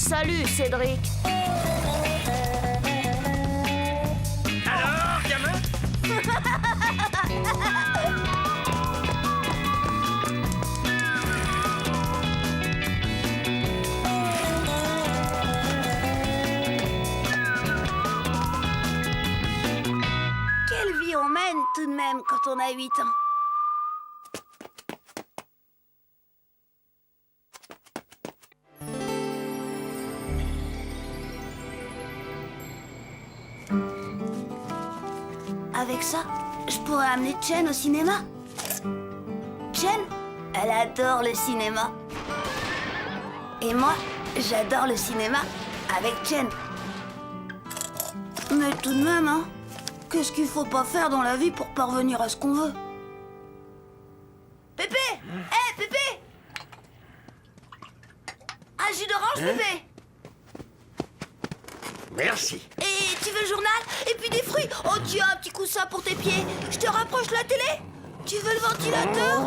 Salut, Cédric. Alors, gamin? Quelle vie on mène tout de même quand on a 8 ans. Avec ça, je pourrais amener Chen au cinéma. Chen, elle adore le cinéma. Et moi, j'adore le cinéma avec Chen. Mais tout de même, hein, qu'est-ce qu'il faut pas faire dans la vie pour parvenir à ce qu'on veut? Pépé! Hé, Pépé! Un jus d'orange, Pépé? Merci. Et tu veux le journal? Et puis des fruits? Oh, tiens, un petit coussin pour tes pieds. Je te rapproche la télé? Tu veux le ventilateur?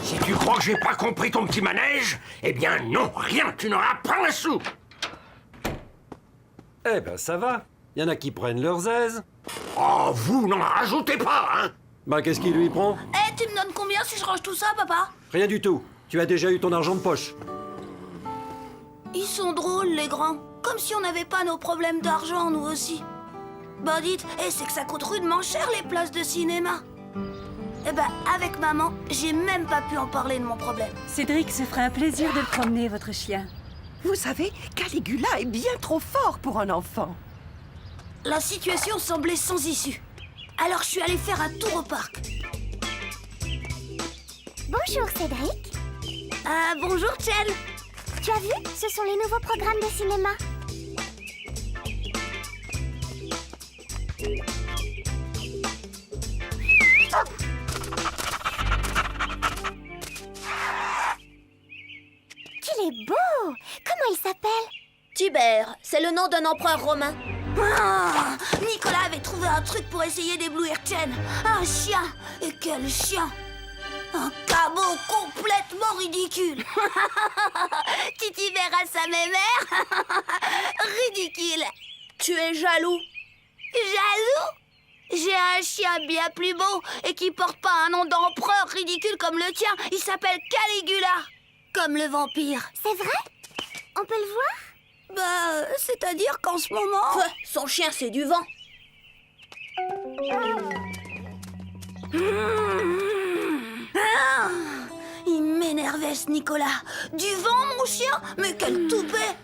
Si tu crois que j'ai pas compris ton petit manège, eh bien non, rien, tu n'auras pas un sou. Eh ben ça va. Y en a qui prennent leurs aises. Oh, vous n'en rajoutez pas, hein? Bah qu'est-ce qui lui prend? Eh, tu me donnes combien si je range tout ça, papa? Rien du tout. Tu as déjà eu ton argent de poche. Ils sont drôles, les grands. Comme si on n'avait pas nos problèmes d'argent, nous aussi. Bah dites, c'est que ça coûte rudement cher, les places de cinéma. Eh ben, avec maman, j'ai même pas pu en parler de mon problème. Cédric se ferait un plaisir de le promener, votre chien. Vous savez, Caligula est bien trop fort pour un enfant. La situation semblait sans issue. Alors je suis allée faire un tour au parc. Bonjour Cédric. Bonjour, Chen. Tu as vu? Ce sont les nouveaux programmes de cinéma. Qu'il est beau! Comment il s'appelle? Tibère, c'est le nom d'un empereur romain. Ah, Nicolas avait trouvé un truc pour essayer d'éblouir Chen. Un chien. Et quel chien! Un cabot complètement ridicule. Titi verra sa mémère. Ridicule. Tu es jaloux. Jaloux? J'ai un chien bien plus beau et qui porte pas un nom d'empereur ridicule comme le tien. Il s'appelle Caligula. Comme le vampire. C'est vrai? On peut le voir? Bah, c'est-à-dire qu'en ce moment... son chien, c'est du vent. Ah, il m'énervait, ce Nicolas. Du vent, mon chien? Mais quel toupet!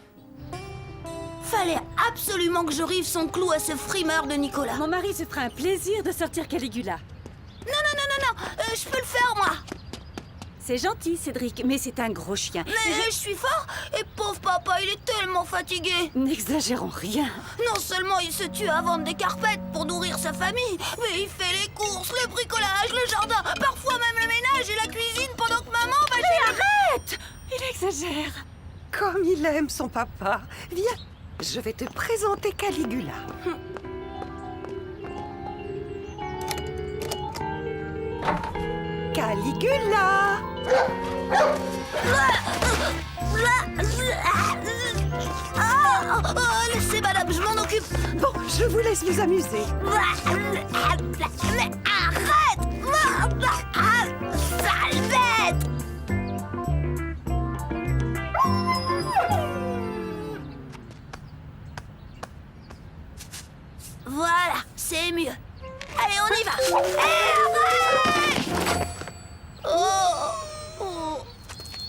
Fallait absolument que je rive son clou à ce frimeur de Nicolas. Mon mari se ferait un plaisir de sortir Caligula. Non, je peux le faire, moi. C'est gentil, Cédric, mais c'est un gros chien. Mais je suis fort et pauvre papa, il est tellement fatigué. N'exagérons rien. Non seulement il se tue à vendre des carpettes pour nourrir sa famille, mais il fait les courses, le bricolage, le jardin, parfois même le ménage et la cuisine pendant que maman va chez Arrête! Il exagère. Comme il aime son papa. Viens, je vais te présenter Caligula. Caligula! Laissez madame, je m'en occupe. Bon, je vous laisse vous amuser. Mais arrête! Sale bête! Voilà, c'est mieux. Allez, on y va. Arrête! Oh.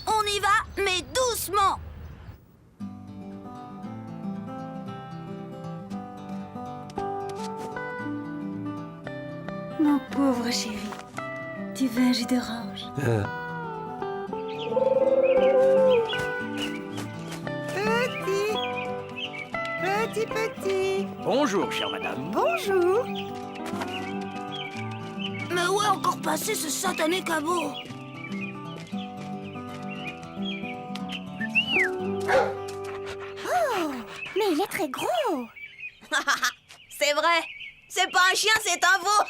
On y va, mais doucement. Mon pauvre chéri. Tu veux un jus d'orange? Petit. Bonjour, chère madame. Bonjour. Mais où est encore passé ce satané cabot? Mais il est très gros. C'est vrai. C'est pas un chien, c'est un veau.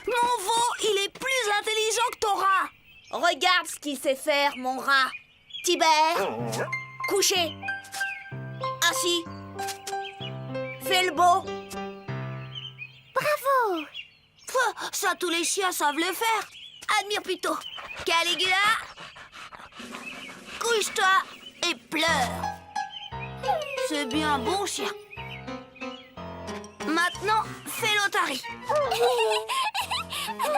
Mon veau, il est plus intelligent que ton rat. Regarde ce qu'il sait faire, mon rat. Tibère, couché. Assis. Fais le beau. Bravo! Pfff, ça, tous les chiens savent le faire. Admire plutôt. Caligula, couche-toi et pleure. C'est bien un bon chien. Maintenant, fais l'otarie. Bravo,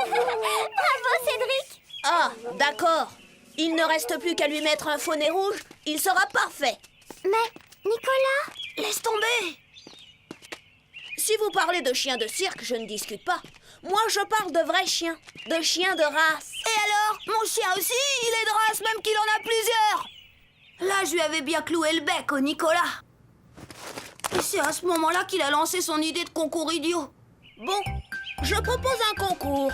Cédric! Ah, d'accord. Il ne reste plus qu'à lui mettre un faux nez rouge. Il sera parfait. Mais, Nicolas? Laisse tomber. Si vous parlez de chiens de cirque, je ne discute pas. Moi, je parle de vrais chiens, de chiens de race. Et alors? Mon chien aussi, il est de race, même qu'il en a plusieurs. Là, je lui avais bien cloué le bec au Nicolas. Et c'est à ce moment-là qu'il a lancé son idée de concours idiot. Bon, je propose un concours.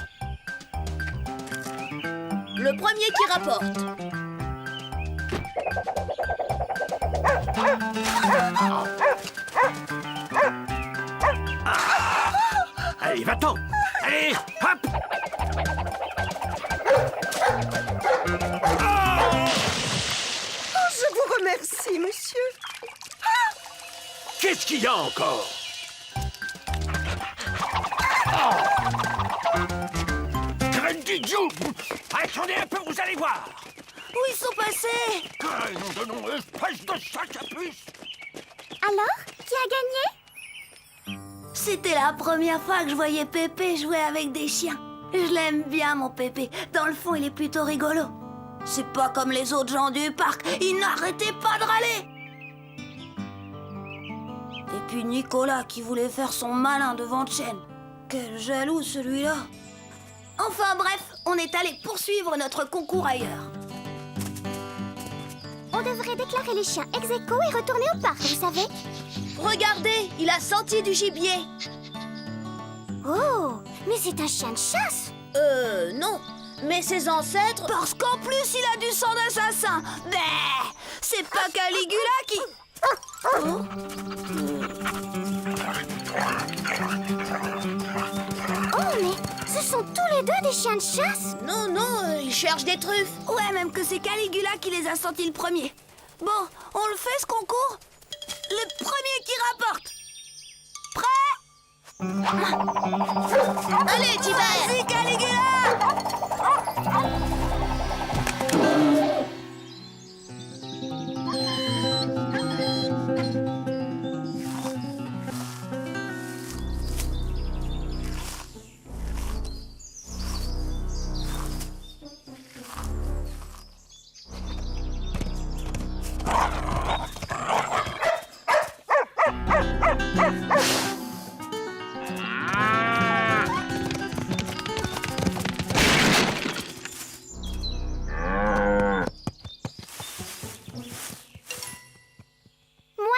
Le premier qui rapporte. Allez, va-t'en. Allez, hop. Oh, je vous remercie, monsieur. Qu'est-ce qu'il y a encore? Graine d'idiot! Attendez un peu, vous allez voir! Où ils sont passés? Nom de nom, espèce de sac à puce! Alors, qui a gagné? C'était la première fois que je voyais Pépé jouer avec des chiens. Je l'aime bien, mon Pépé. Dans le fond, il est plutôt rigolo. C'est pas comme les autres gens du parc. Ils n'arrêtaient pas de râler. Et puis Nicolas qui voulait faire son malin devant Chen. Quel jaloux celui-là. Enfin bref, on est allé poursuivre notre concours ailleurs. On devrait déclarer les chiens ex aequo et retourner au parc, vous savez? Regardez, il a senti du gibier. Oh, mais c'est un chien de chasse! Non. Mais ses ancêtres... Parce qu'en plus, il a du sang d'assassin. Mais c'est pas Caligula qui... Oh. Oh, mais ce sont tous les deux des chiens de chasse? Non, non, ils cherchent des truffes. Ouais, même que c'est Caligula qui les a sentis le premier. Bon, on le fait ce concours? Le premier qui rapporte. Prêt? Allez, Tibère! Vas-y, Caligula!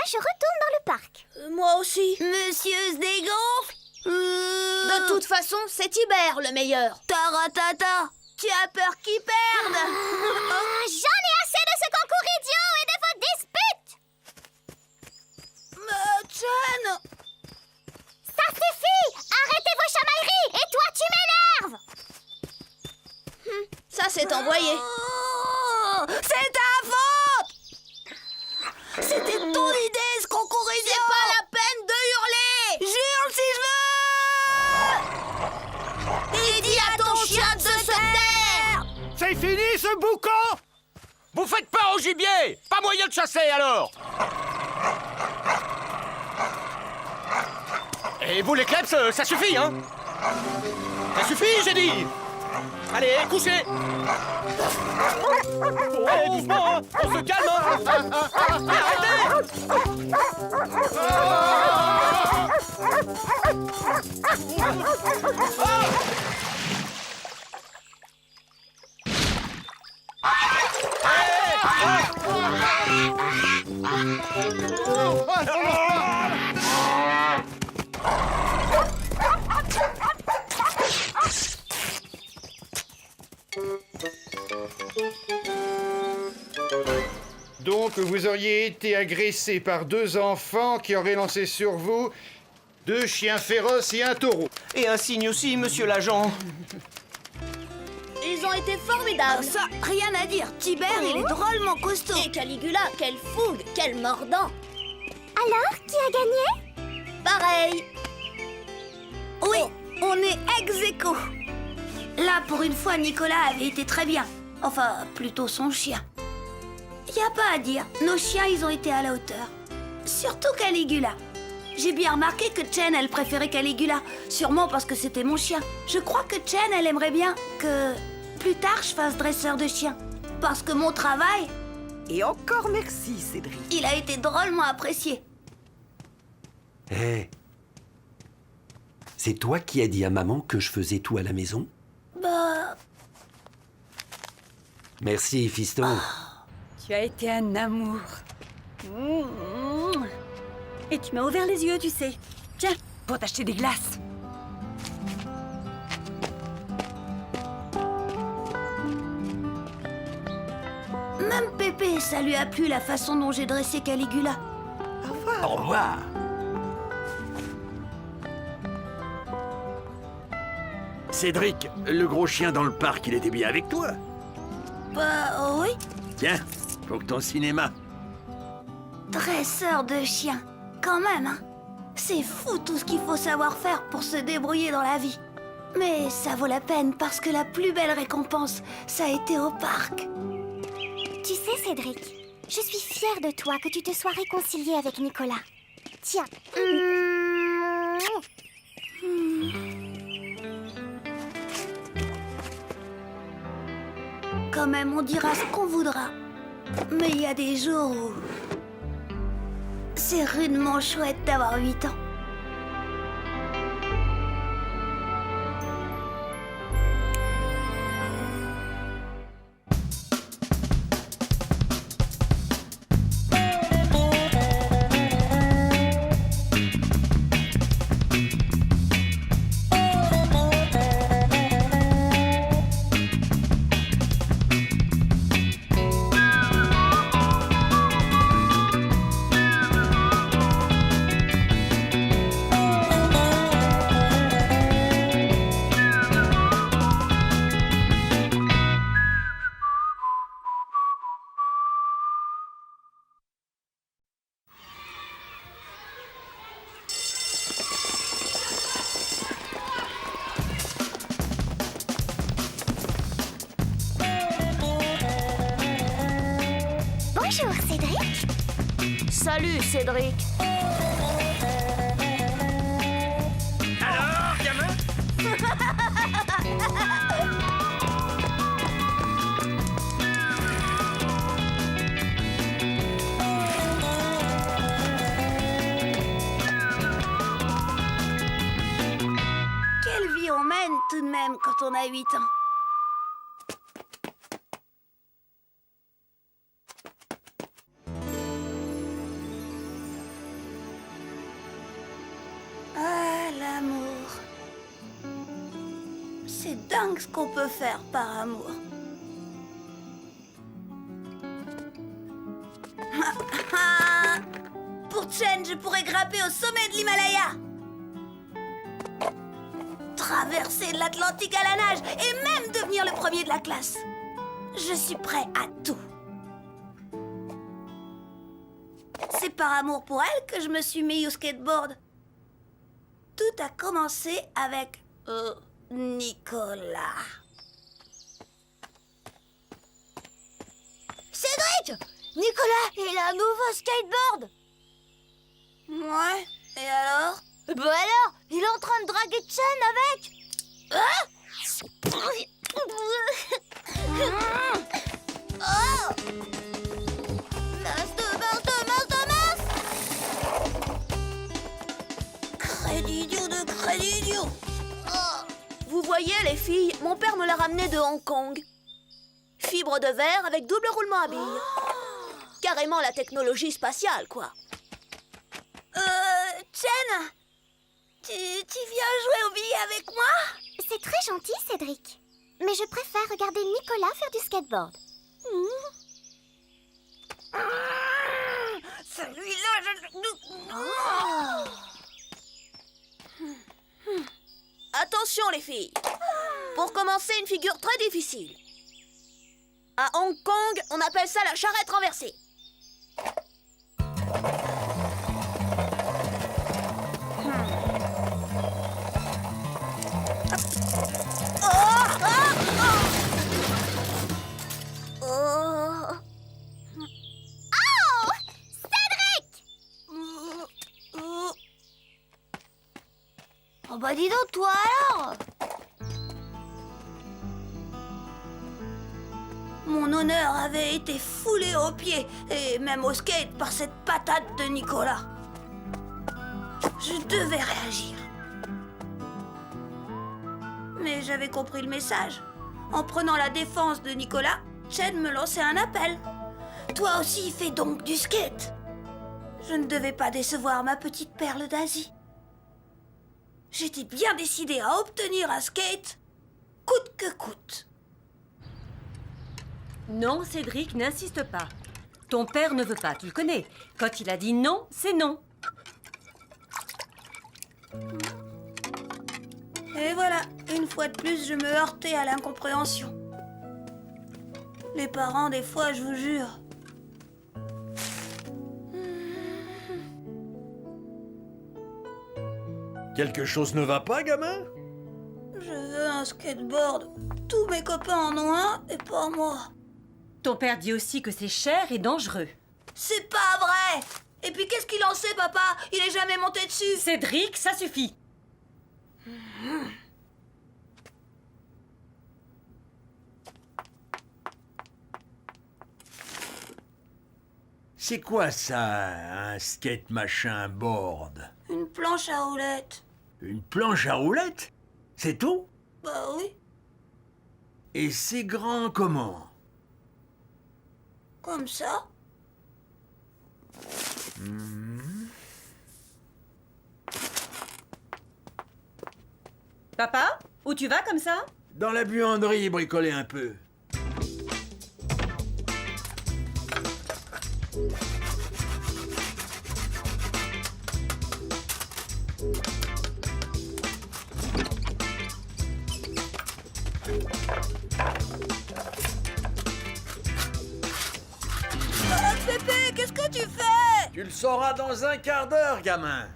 Je retourne dans le parc. Moi aussi. Monsieur se dégonfle. De toute façon, c'est Tibère le meilleur. Taratata, tu as peur qu'il perde? J'en ai assez de ce concours idiot et de vos disputes. Chen! Ça suffit! Arrêtez vos chamailleries! Et toi, tu m'énerves! Ça, c'est envoyé. C'est ta faute! C'était ton idée, ce concours idiot! C'est pas la peine de hurler! J'hurle si je veux! Et dis à ton chien de se taire! C'est fini ce boucan! Vous faites peur au gibier! Pas moyen de chasser alors! Et vous les kleps, ça suffit, hein? Ça suffit, j'ai dit! Allez, couchez! Oh, doucement, hein. On se calme, hein. Mais arrêtez! Donc, vous auriez été agressé par 2 enfants qui auraient lancé sur vous 2 chiens féroces et un taureau. Et un signe aussi, monsieur l'agent. ils ont été formidables. Ça, rien à dire. Tibère, il est drôlement costaud. Et Caligula, quelle fougue, quel mordant. Alors, qui a gagné? Pareil. Oui, on est ex-aequo. Là, pour une fois, Nicolas avait été très bien. Enfin, plutôt son chien. Y a pas à dire, nos chiens, ils ont été à la hauteur. Surtout Caligula. J'ai bien remarqué que Chen, elle préférait Caligula. Sûrement parce que c'était mon chien. Je crois que Chen, elle aimerait bien que plus tard je fasse dresseur de chien. Parce que mon travail, Et encore merci, Cédric. il a été drôlement apprécié. Hé. C'est toi qui as dit à maman que je faisais tout à la maison? Bah, Merci, fiston. Tu as été un amour. Et tu m'as ouvert les yeux, tu sais. Tiens, pour t'acheter des glaces. même Pépé, ça lui a plu la façon dont j'ai dressé Caligula. Au revoir. Au revoir. Cédric, le gros chien dans le parc, il était bien avec toi. Bah, oui, Tiens, pour ton cinéma. dresseur de chien. Quand même, hein. C'est fou tout ce qu'il faut savoir faire pour se débrouiller dans la vie. Mais ça vaut la peine parce que la plus belle récompense, ça a été au parc. Tu sais, Cédric, je suis fière de toi que tu te sois réconcilié avec Nicolas. Tiens. Quand même, on dira ce qu'on voudra. Mais il y a des jours où... c'est rudement chouette d'avoir 8 ans. Bonjour, Cédric. Salut, Cédric. Alors, gamin? Quelle vie on mène tout de même quand on a 8 ans. Ah, l'amour. C'est dingue ce qu'on peut faire par amour. Pour Chen, je pourrais grimper au sommet de l'Himalaya. Traverser l'Atlantique à la nage et même devenir le premier de la classe. Je suis prêt à tout. C'est par amour pour elle que je me suis mis au skateboard. Tout a commencé avec Nicolas. Cédric! Nicolas, il a un nouveau skateboard! Ouais, et alors? Bah alors, il est en train de draguer Chen avec! Oh! Mince! Crédit idiot de crédit idiot! Vous voyez les filles, mon père me l'a ramené de Hong Kong. Fibre de verre avec double roulement à billes. Carrément la technologie spatiale, quoi. Chen, tu viens jouer aux billes avec moi? C'est très gentil, Cédric. Mais je préfère regarder Nicolas faire du skateboard. Celui-là, Attention, les filles. Pour commencer, une figure très difficile. À Hong Kong, on appelle ça la charrette renversée. Oh bah dis donc, toi alors! Mon honneur avait été foulé aux pieds et même au skate par cette patate de Nicolas. Je devais réagir. Mais j'avais compris le message. En prenant la défense de Nicolas, Chen me lançait un appel. Toi aussi, fais donc du skate. Je ne devais pas décevoir ma petite perle d'Asie. J'étais bien décidée à obtenir un skate, coûte que coûte. Non, Cédric, n'insiste pas. Ton père ne veut pas, tu le connais. Quand il a dit non, c'est non. Et voilà, une fois de plus, je me heurtais à l'incompréhension. Les parents, des fois, je vous jure. Quelque chose ne va pas, gamin? Je veux un skateboard. Tous mes copains en ont un et pas moi. Ton père dit aussi que c'est cher et dangereux. C'est pas vrai! Et puis qu'est-ce qu'il en sait, papa? Il est jamais monté dessus. Cédric, ça suffit. C'est quoi ça, un skate machin board? Une planche à roulettes. Une planche à roulettes? C'est tout? Bah oui, Et c'est grand comment? comme ça. Papa, où tu vas comme ça? Dans la buanderie, bricoler un peu. Pépé, qu'est-ce que tu fais? Tu le sauras dans un quart d'heure, gamin.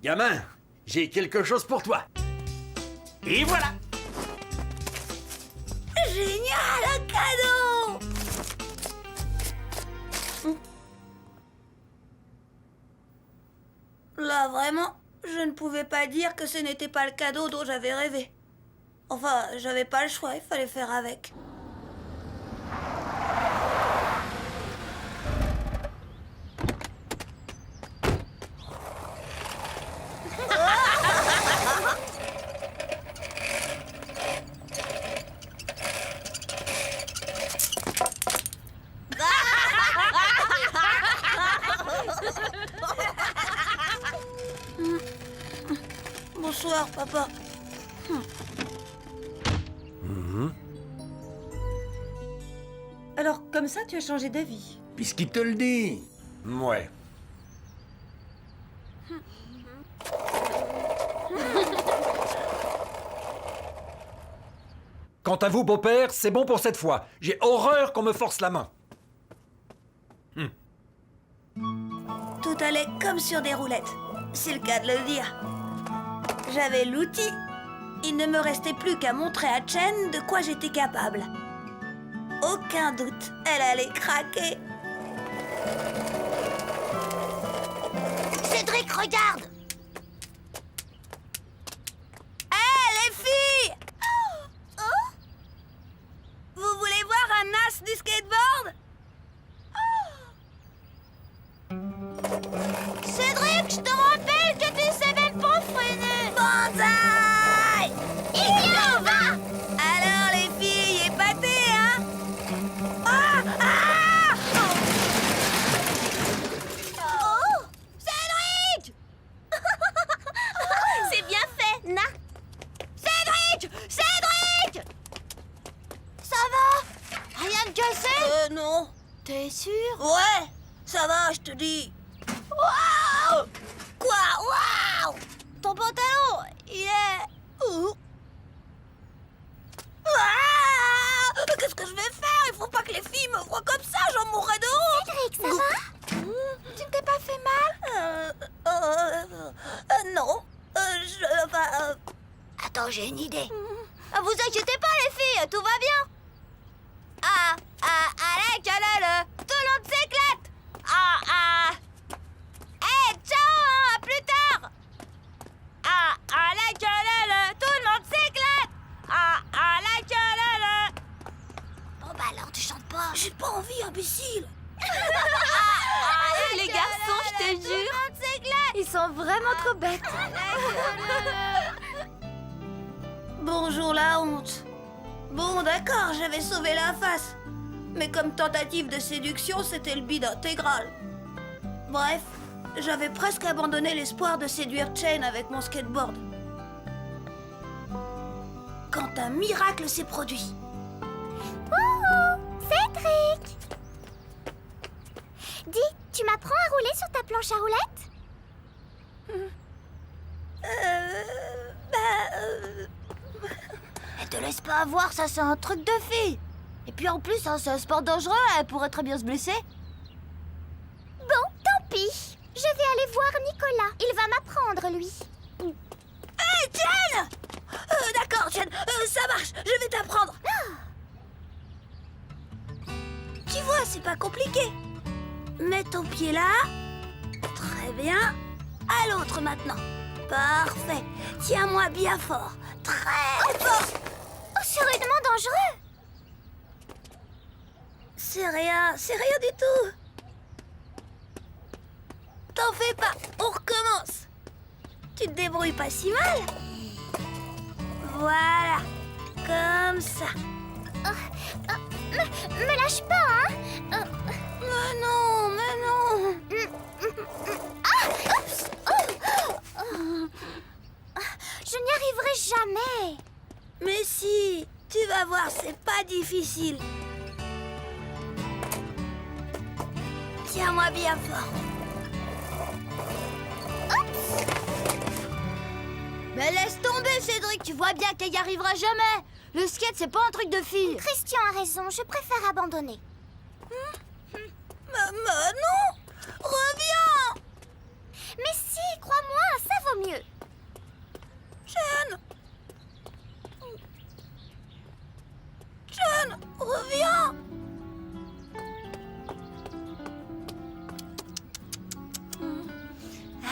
Gamin, j'ai quelque chose pour toi. Et voilà. Génial, un cadeau! Là, vraiment, je ne pouvais pas dire que ce n'était pas le cadeau dont j'avais rêvé. Enfin, j'avais pas le choix, il fallait faire avec. Bonsoir, papa. Alors, comme ça, tu as changé d'avis. Puisqu'il te le dit. Ouais. Quant à vous, beau-père, c'est bon pour cette fois. J'ai horreur qu'on me force la main. Tout allait comme sur des roulettes. C'est le cas de le dire. J'avais l'outil. Il ne me restait plus qu'à montrer à Chen de quoi j'étais capable. Aucun doute, elle allait craquer. Cédric, regarde! Hé, les filles! Vous voulez voir un as du skateboard? Cédric, je te rappelle que tu sais même pas freiner. Banzai! Idiot, va! Alors les filles, épatées, hein? Ah! Ah! Oh! Cédric! C'est bien fait, non. T'es sûr? Ouais, ça va, je te dis. Waouh! Quoi? Waouh! Ton pantalon, il est... Où? Ah! Qu'est-ce que je vais faire? Il faut pas que les filles me voient comme ça, j'en mourrais de honte. Cédric, ça va? Tu ne t'es pas fait mal? Non. Attends, j'ai une idée. Vous inquiétez pas, les filles, tout va bien. Allez, Canal, tout le monde s'éclate. Hey, ciao, à plus tard. Allez, Canal, tout le monde s'éclate. Allez, Canal. Bon, bah alors, tu chantes pas. J'ai pas envie, imbécile. Les garçons, je te jure, ils sont vraiment trop bêtes. Bonjour la honte. Bon, d'accord, j'avais sauvé la face. Mais comme tentative de séduction, c'était le bide intégral. Bref, j'avais presque abandonné l'espoir de séduire Chen avec mon skateboard. Quand un miracle s'est produit. Cédric! Dis, tu m'apprends à rouler sur ta planche à roulettes? Elle te laisse pas avoir, ça c'est un truc de fille. Et puis en plus, c'est un sport dangereux, elle pourrait très bien se blesser. Bon, tant pis. Je vais aller voir Nicolas. Il va m'apprendre, lui. Hey, Jen! D'accord, Jen, ça marche, je vais t'apprendre. Tu vois, c'est pas compliqué. Mets ton pied là. Très bien. À l'autre maintenant. Parfait. Tiens-moi bien fort. Très fort. Oh, c'est rudement dangereux. C'est rien du tout. T'en fais pas, on recommence. Tu te débrouilles pas si mal. Voilà, comme ça. Me lâche pas, hein. Mais non. Oups. Je n'y arriverai jamais. Mais si, tu vas voir, c'est pas difficile. Tiens-moi bien fort. Mais laisse tomber, Cédric, tu vois bien qu'elle y arrivera jamais. Le skate, c'est pas un truc de fille. Christian a raison, je préfère abandonner. Mais non, reviens. Mais si, crois-moi, ça vaut mieux. Jen, reviens.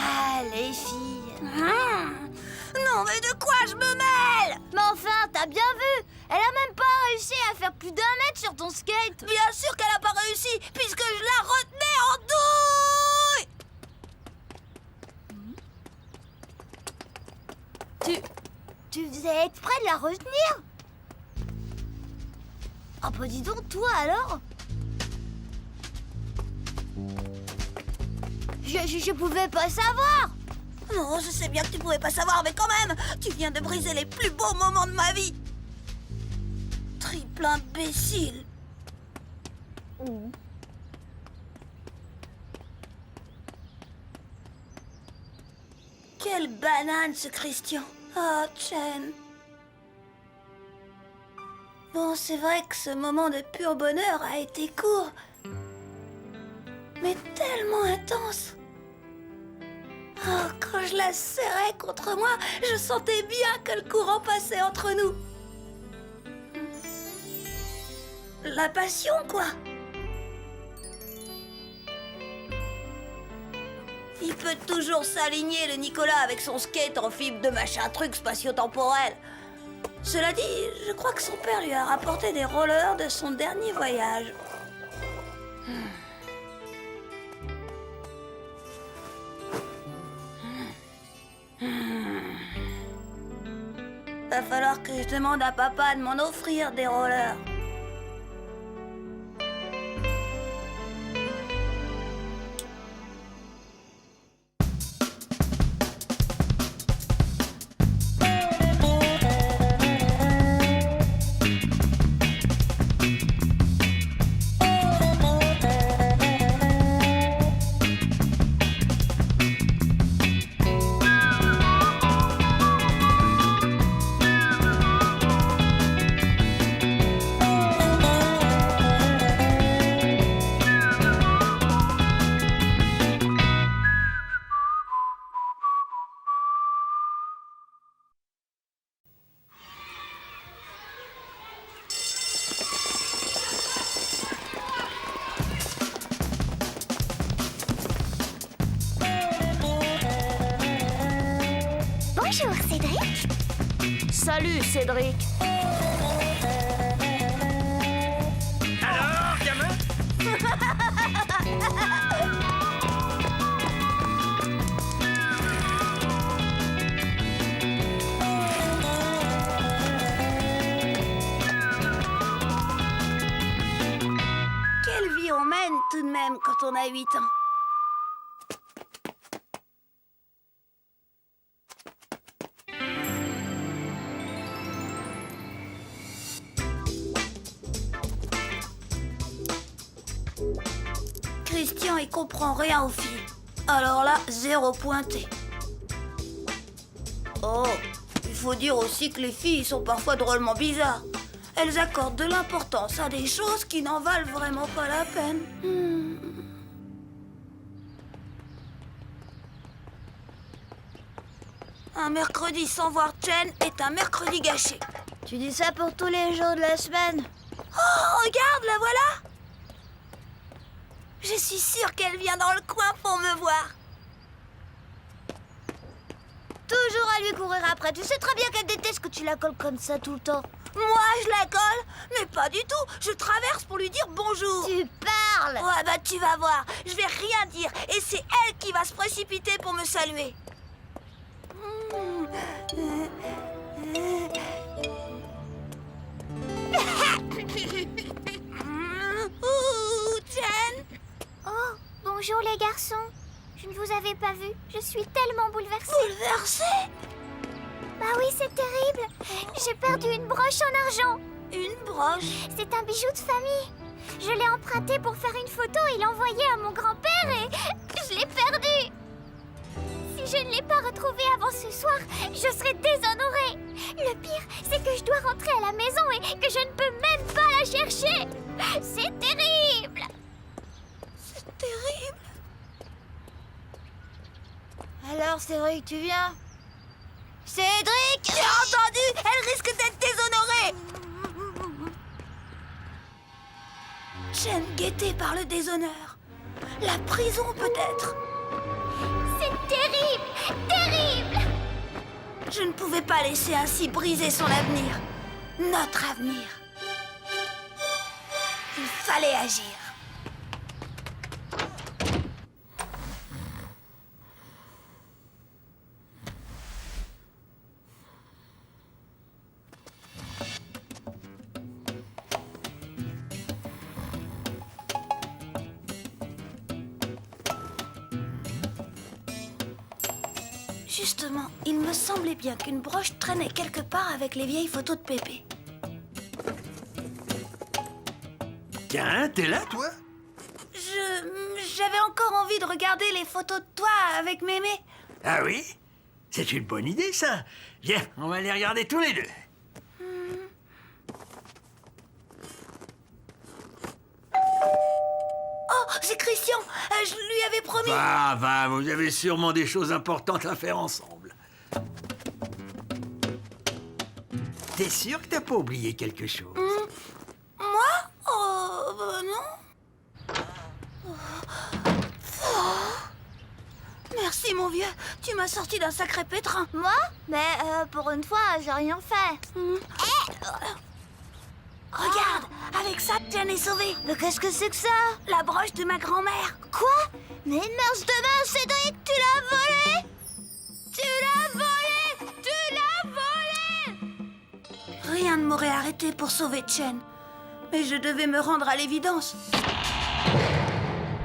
Ah, les filles. Non, mais de quoi je me mêle? Mais enfin, t'as bien vu? Elle a même pas réussi à faire plus d'1 mètre sur ton skate. Bien sûr qu'elle a pas réussi, puisque je la retenais en douille. Tu faisais exprès de la retenir? Ah bah dis donc, toi alors? Je pouvais pas savoir. Non, je sais bien que tu pouvais pas savoir, mais quand même, tu viens de briser les plus beaux moments de ma vie. Triple imbécile. Quelle banane, ce Christian. Oh, Chen. Bon, c'est vrai que ce moment de pur bonheur a été court, mais tellement intense. Oh, quand je la serrais contre moi, je sentais bien que le courant passait entre nous. La passion, quoi. Il peut toujours s'aligner, le Nicolas, avec son skate en fibre de machin truc spatio-temporel. Cela dit, je crois que son père lui a rapporté des rollers de son dernier voyage. Va falloir que je demande à papa de m'en offrir des rollers. Salut, Cédric. Alors, gamin? Quelle vie on mène tout de même quand on a 8 ans. Christian, il comprend rien aux filles. Alors là, 0 pointé. Oh, il faut dire aussi que les filles sont parfois drôlement bizarres. Elles accordent de l'importance à des choses qui n'en valent vraiment pas la peine. Un mercredi sans voir Chen est un mercredi gâché. Tu dis ça pour tous les jours de la semaine. Oh, regarde, la voilà! Je suis sûre qu'elle vient dans le coin pour me voir. Toujours à lui courir après. Tu sais très bien qu'elle déteste que tu la colles comme ça tout le temps. Moi, je la colle? Mais pas du tout. Je traverse pour lui dire bonjour. Tu parles? Ouais, bah tu vas voir. Je vais rien dire. Et c'est elle qui va se précipiter pour me saluer. Ouh, Jen! Oh, bonjour les garçons. Je ne vous avais pas vu. Je suis tellement bouleversée. Bouleversée? Bah oui, c'est terrible. J'ai perdu une broche en argent. Une broche? C'est un bijou de famille. Je l'ai emprunté pour faire une photo et l'envoyer à mon grand-père et je l'ai perdu. Si je ne l'ai pas retrouvé avant ce soir, je serai déshonorée. Le pire, c'est que je dois rentrer à la maison et que je ne peux même pas la chercher. C'est terrible. C'est terrible. Alors, c'est vrai que tu viens? Cédric! J'ai entendu! Elle risque d'être déshonorée! Chen guettée par le déshonneur. La prison peut-être. C'est terrible, terrible. Je ne pouvais pas laisser ainsi briser son avenir. Notre avenir. Il fallait agir. Justement, il me semblait bien qu'une broche traînait quelque part avec les vieilles photos de Pépé. Tiens, t'es là, toi? J'avais encore envie de regarder les photos de toi avec Mémé. Ah oui? C'est une bonne idée, ça. Viens, on va les regarder tous les deux. Oh, c'est Christian. Je lui avais promis. Va, vous avez sûrement des choses importantes à faire ensemble. T'es sûr que t'as pas oublié quelque chose? Moi? Oh, bah non. Merci, mon vieux. Tu m'as sorti d'un sacré pétrin. Moi? Mais pour une fois, j'ai rien fait. Regarde, avec ça, Jen est sauvée. Mais qu'est-ce que c'est que ça? La broche de ma grand-mère. Quoi? Mais une marche de main, Cédric, tu l'as volée? Tu l'as volée! Tu l'as volée! Rien ne m'aurait arrêté pour sauver Chen. Mais je devais me rendre à l'évidence.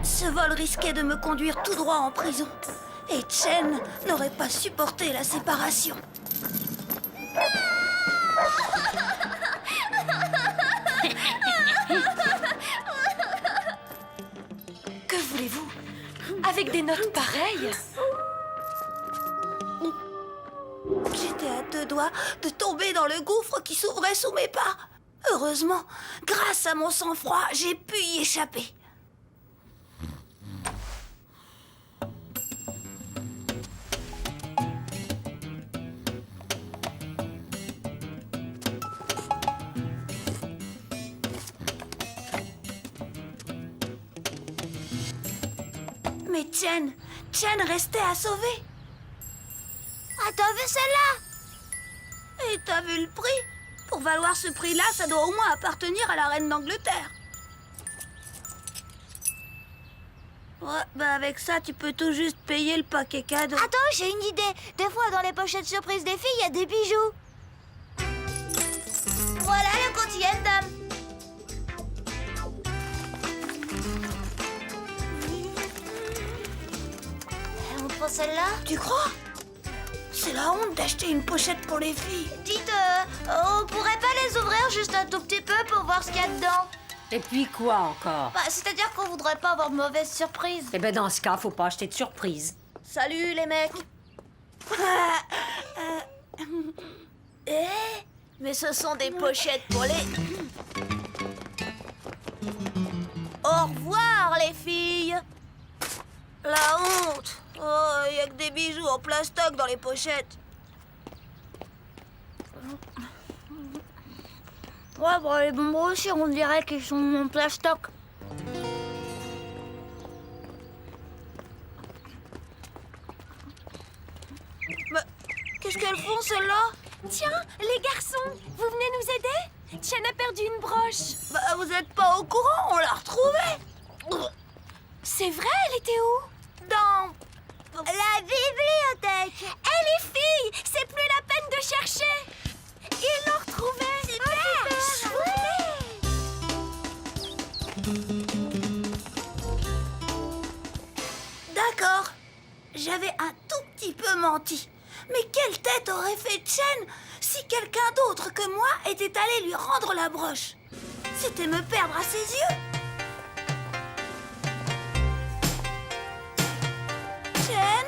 Ce vol risquait de me conduire tout droit en prison. Et Chen n'aurait pas supporté la séparation. Que voulez-vous? Avec des notes pareilles? J'étais à 2 doigts de tomber dans le gouffre qui s'ouvrait sous mes pas. Heureusement, grâce à mon sang-froid, j'ai pu y échapper. Mais Chen restait à sauver. Ah, t'as vu celle-là? Et t'as vu le prix? Pour valoir ce prix-là, ça doit au moins appartenir à la reine d'Angleterre. Ouais, bah avec ça, tu peux tout juste payer le paquet cadeau. Attends, j'ai une idée. Des fois, dans les pochettes surprises des filles, il y a des bijoux. Voilà le quotidien, dame. On prend celle-là? Tu crois? C'est la honte d'acheter une pochette pour les filles. Dites, on pourrait pas les ouvrir juste un tout petit peu pour voir ce qu'il y a dedans? Et puis quoi encore? Bah, c'est-à-dire qu'on voudrait pas avoir de mauvaises surprises. Eh ben dans ce cas, faut pas acheter de surprise. Salut les mecs. Mais ce sont des pochettes pour les... Au revoir, les filles. La honte. Oh, y a que des bijoux en plastoc dans les pochettes. Ouais, bon, les bonbons aussi, on dirait qu'ils sont en plastoc. Mais qu'est-ce qu'elles font, celles-là? Tiens, les garçons, vous venez nous aider? Tiens a perdu une broche. Bah, vous êtes pas au courant, on l'a retrouvée. C'est vrai, elle était où? Dans... La bibliothèque. Eh les filles, c'est plus la peine de chercher. Ils l'ont retrouvée. Super, D'accord. J'avais un tout petit peu menti. Mais quelle tête aurait fait Chen si quelqu'un d'autre que moi était allé lui rendre la broche? C'était me perdre à ses yeux. Chen?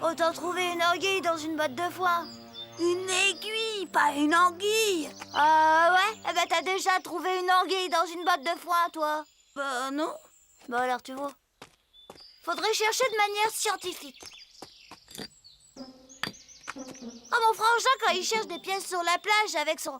Autant trouver une anguille dans une botte de foin. Une aiguille, pas une anguille. Ouais, eh ben t'as déjà trouvé une anguille dans une botte de foin, toi. Bah non. Bah alors tu vois. Faudrait chercher de manière scientifique. Oh mon frangin, quand il cherche des pièces sur la plage avec son...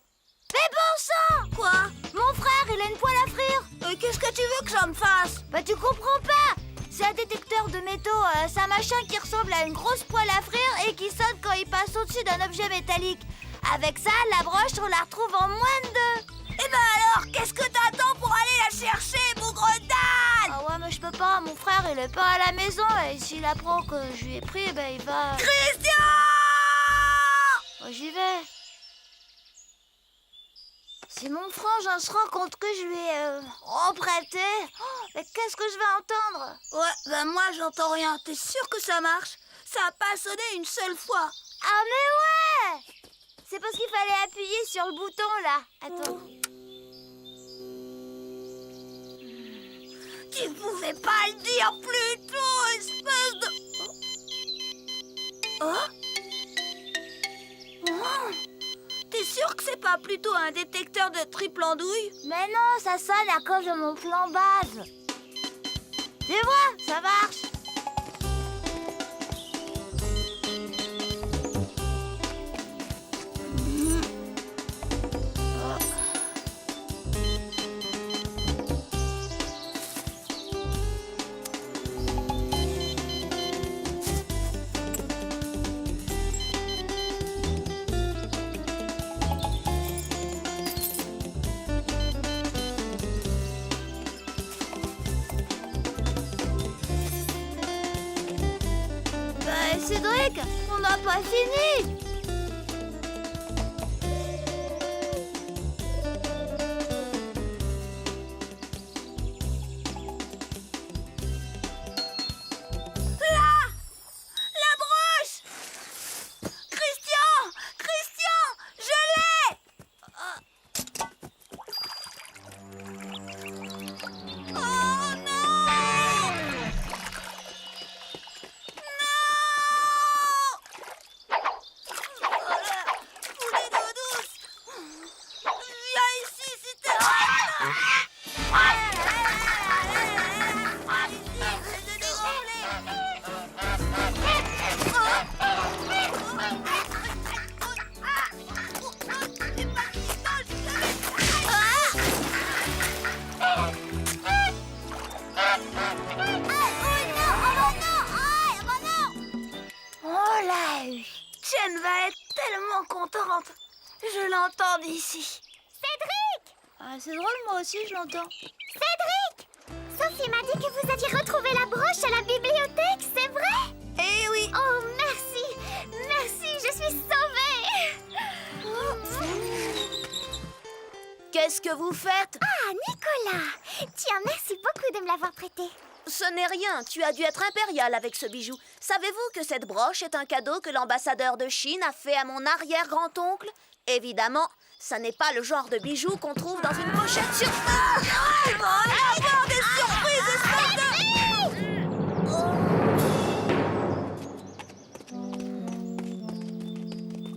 Mais bon sang! Quoi? Mon frère, il a une poêle à frire. Qu'est-ce que tu veux que j'en me fasse? Bah tu comprends pas. C'est un détecteur de métaux, c'est un machin qui ressemble à une grosse poêle à frire et qui sonne quand il passe au-dessus d'un objet métallique. Avec ça, la broche, on la retrouve en moins de 2. Eh ben alors, qu'est-ce que t'attends pour aller la chercher, bougre d'âne? Ah ouais, mais je peux pas, mon frère, il est pas à la maison et s'il apprend que je lui ai pris, ben il va... Christian! Moi, j'y vais. Si mon frangin se rend compte que je lui ai emprunté, mais qu'est-ce que je vais entendre? Ouais, ben moi j'entends rien. T'es sûr que ça marche? Ça a pas sonné une seule fois. Ah mais ouais! C'est parce qu'il fallait appuyer sur le bouton là. Attends. Tu pouvais pas le dire plus tôt, espèce de... Oh? Oh? T'es sûr que c'est pas plutôt un détecteur de triple andouille? Mais non, ça sonne à cause de mon plan base. Tu vois, ça marche. Cédric, on n'a pas fini. La broche! Christian! Christian! Je l'ai! Oh non! Jen va être tellement contente. Je l'entends d'ici. Cédric! Ah, c'est drôle, moi aussi je l'entends. Cédric! Sophie m'a dit que vous aviez retrouvé la broche à la bibliothèque, c'est vrai? Eh oui. Oh, merci! Merci, je suis sauvée! Qu'est-ce que vous faites? Ah, Nicolas! Tiens, merci beaucoup de me l'avoir prêté. Ce n'est rien, tu as dû être impérial avec ce bijou. Savez-vous que cette broche est un cadeau que l'ambassadeur de Chine a fait à mon arrière-grand-oncle? Évidemment, ça n'est pas le genre de bijou qu'on trouve dans une pochette sur... Ah, il va y avoir des surprises, espèce de...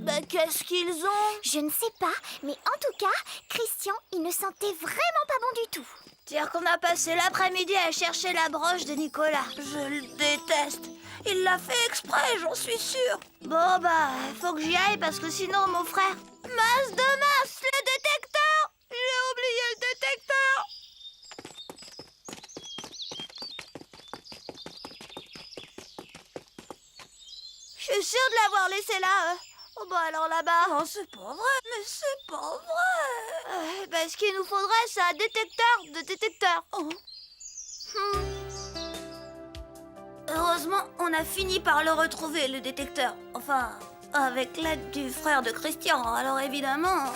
Ben, qu'est-ce qu'ils ont? Je ne sais pas, mais en tout cas, Christian, il ne sentait vraiment pas bon du tout. Dire qu'on a passé l'après-midi à chercher la broche de Nicolas. Je le déteste. Il l'a fait exprès, j'en suis sûre. Bon, bah, faut que j'y aille parce que sinon, mon frère... Masse de masse, le détecteur! J'ai oublié le détecteur! Je suis sûre de l'avoir laissé là. Oh, bah alors là-bas... Non, c'est pas vrai, mais c'est pas vrai. Ben, ce qu'il nous faudrait, c'est un détecteur de détecteurs. Oh. Heureusement, on a fini par le retrouver, le détecteur. Enfin, avec l'aide du frère de Christian. Alors évidemment...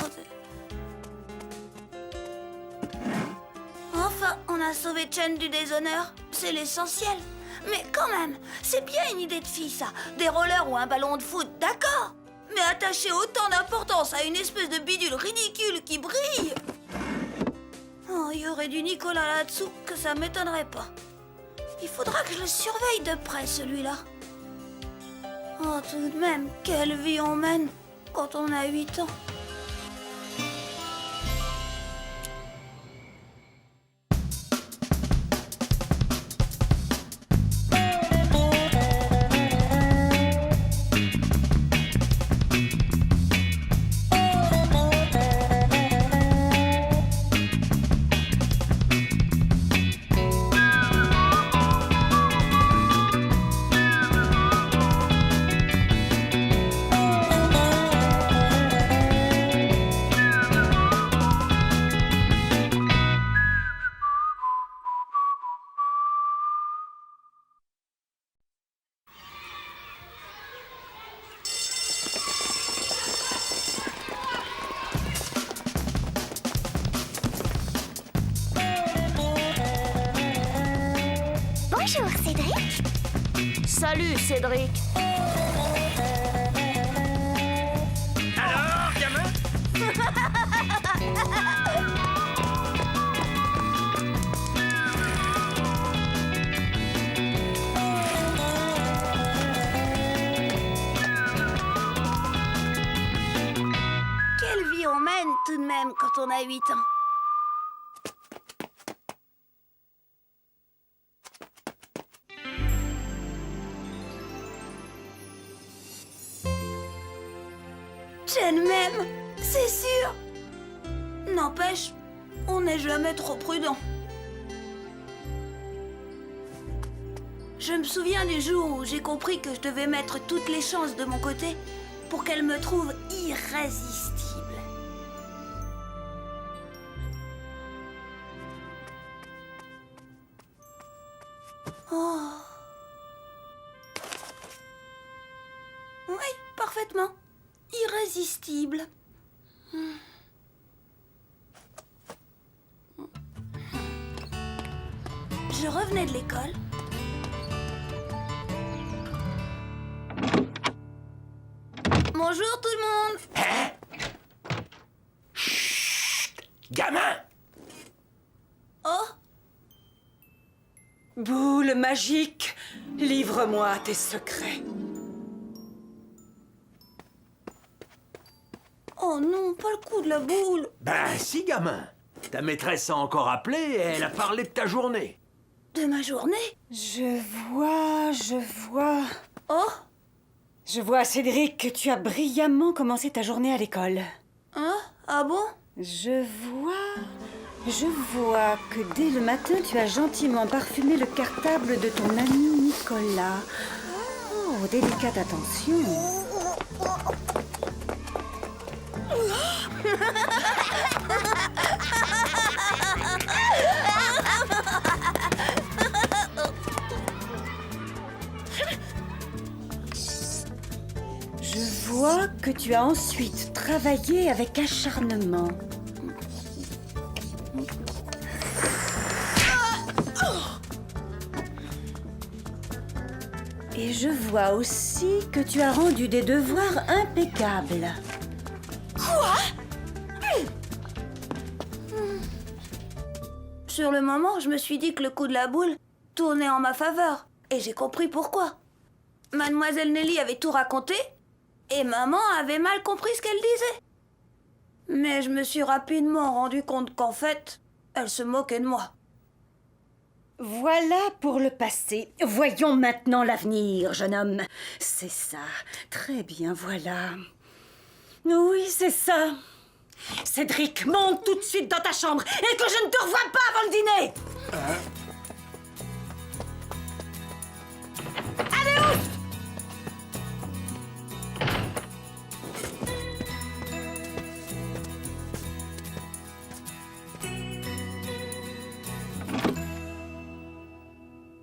Enfin, on a sauvé Chen du déshonneur. C'est l'essentiel. Mais quand même, c'est bien une idée de fille, ça. Des rollers ou un ballon de foot, d'accord. Mais attacher autant d'importance à une espèce de bidule ridicule qui brille... Oh, il y aurait du Nicolas là-dessous, que ça m'étonnerait pas. Il faudra que je le surveille de près, celui-là. Oh, tout de même, quelle vie on mène quand on a 8 ans. Bonjour, Cédric. Salut, Cédric. Alors, gamin? Quelle vie on mène tout de même quand on a 8 ans. Jen m'aime, c'est sûr. N'empêche, on n'est jamais trop prudent. Je me souviens du jour où j'ai compris que je devais mettre toutes les chances de mon côté pour qu'elle me trouve irrésistible. Oh. Oui, parfaitement. Irrésistible. Je revenais de l'école. Bonjour tout le monde. Hein? Chut! Gamin! Oh, Boule magique, livre-moi tes secrets. oh non, pas le coup de la boule. Ben si, gamin. Ta maîtresse a encore appelé et elle a parlé de ta journée. De ma journée? Je vois... Oh, Je vois, Cédric, que tu as brillamment commencé ta journée à l'école. hein? Ah bon? Je vois que dès le matin, tu as gentiment parfumé le cartable de ton ami Nicolas. Oh, délicate attention. Je vois que tu as ensuite travaillé avec acharnement. Et je vois aussi que tu as rendu des devoirs impeccables. Sur le moment, je me suis dit que le coup de la boule tournait en ma faveur. Et j'ai compris pourquoi. Mademoiselle Nelly avait tout raconté et maman avait mal compris ce qu'elle disait. Mais je me suis rapidement rendu compte qu'en fait, elle se moquait de moi. Voilà pour le passé. Voyons maintenant l'avenir, jeune homme. C'est ça. Très bien, voilà. Oui, c'est ça. Cédric, monte tout de suite dans ta chambre et que je ne te revoie pas avant le dîner.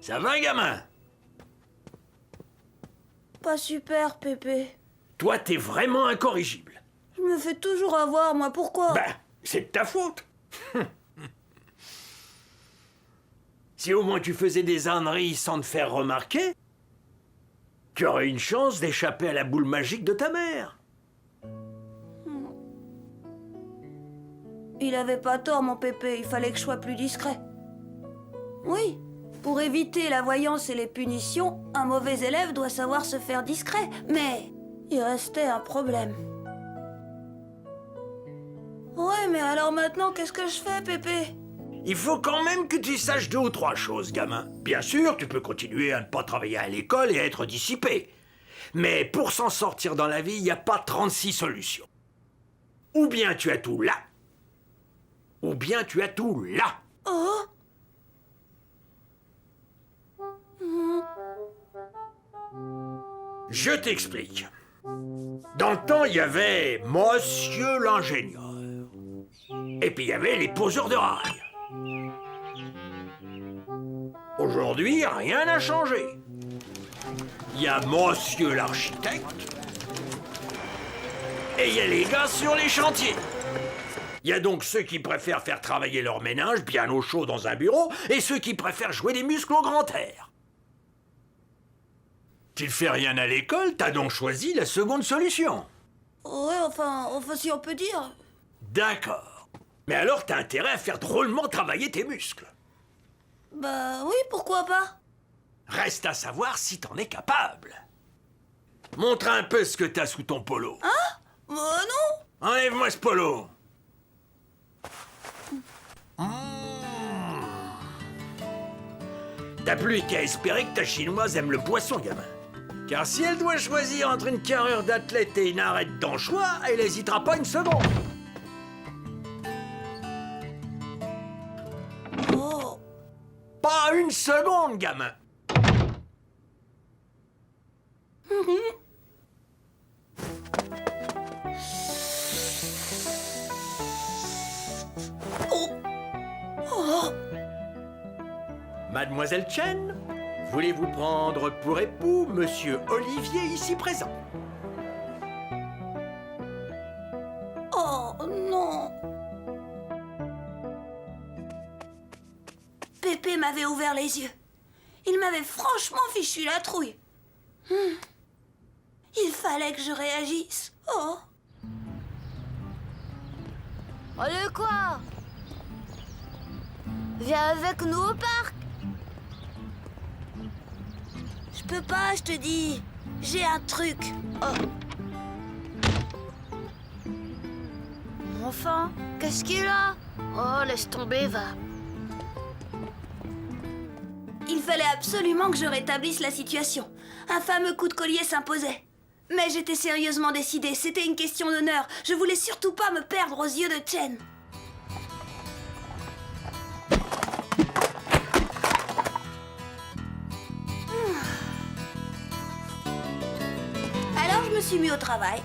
Ça va, gamin? Pas super, Pépé. Toi, t'es vraiment incorrigible. Je me fais toujours avoir, moi, pourquoi? Ben, c'est de ta faute. Si au moins tu faisais des âneries sans te faire remarquer, tu aurais une chance d'échapper à la boule magique de ta mère. Il avait pas tort, mon Pépé, il fallait que je sois plus discret. Oui, pour éviter la voyance et les punitions, un mauvais élève doit savoir se faire discret. Mais il restait un problème. Ouais, mais alors maintenant, qu'est-ce que je fais, Pépé? Il faut quand même que tu saches 2 ou 3 choses, gamin. Bien sûr, tu peux continuer à ne pas travailler à l'école et à être dissipé. Mais pour s'en sortir dans la vie, il n'y a pas 36 solutions. Ou bien tu as tout là, ou bien tu as tout là. Oh? Je t'explique. Dans le temps, il y avait Monsieur l'ingénieur. Et puis il y avait les poseurs de rails. Aujourd'hui, rien n'a changé. Il y a Monsieur l'architecte. Et il y a les gars sur les chantiers. Il y a donc ceux qui préfèrent faire travailler leur ménage bien au chaud dans un bureau et ceux qui préfèrent jouer des muscles au grand air. Tu ne fais rien à l'école, t'as donc choisi la seconde solution. Ouais, enfin, si on peut dire. D'accord. Mais alors t'as intérêt à faire drôlement travailler tes muscles. Bah oui, pourquoi pas? Reste à savoir si t'en es capable. Montre un peu ce que t'as sous ton polo. Bah non. Enlève-moi ce polo. T'as plus qu'à espérer que ta chinoise aime le poisson, gamin. Car si elle doit choisir entre une carrure d'athlète et une arête d'anchois, elle n'hésitera pas une seconde. Oh. Pas une seconde, gamin. Mademoiselle Chen, voulez-vous prendre pour époux Monsieur Olivier ici présent? Oh non. Pépé m'avait ouvert les yeux. Il m'avait franchement fichu la trouille. Il fallait que je réagisse. Oh. Allez quoi? Viens avec nous au parc. Je peux pas, je te dis. J'ai un truc. Enfin, qu'est-ce qu'il a? Oh, laisse tomber, va. Il fallait absolument que je rétablisse la situation. Un fameux coup de collier s'imposait. Mais j'étais sérieusement décidée, c'était une question d'honneur. Je voulais surtout pas me perdre aux yeux de Chen. Alors, je me suis mis au travail.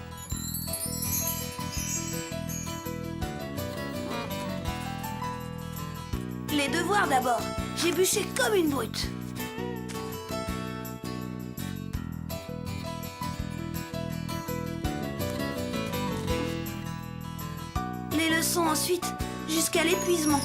Les devoirs d'abord. J'ai bûché comme une brute. Les leçons ensuite, jusqu'à l'épuisement.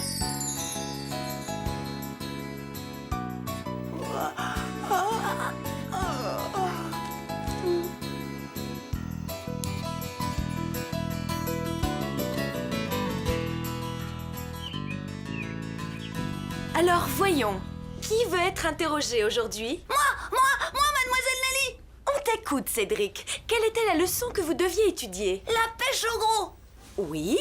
Alors voyons, qui veut être interrogé aujourd'hui? Moi, mademoiselle Nelly! On t'écoute, Cédric. Quelle était la leçon que vous deviez étudier? La pêche au gros! Oui?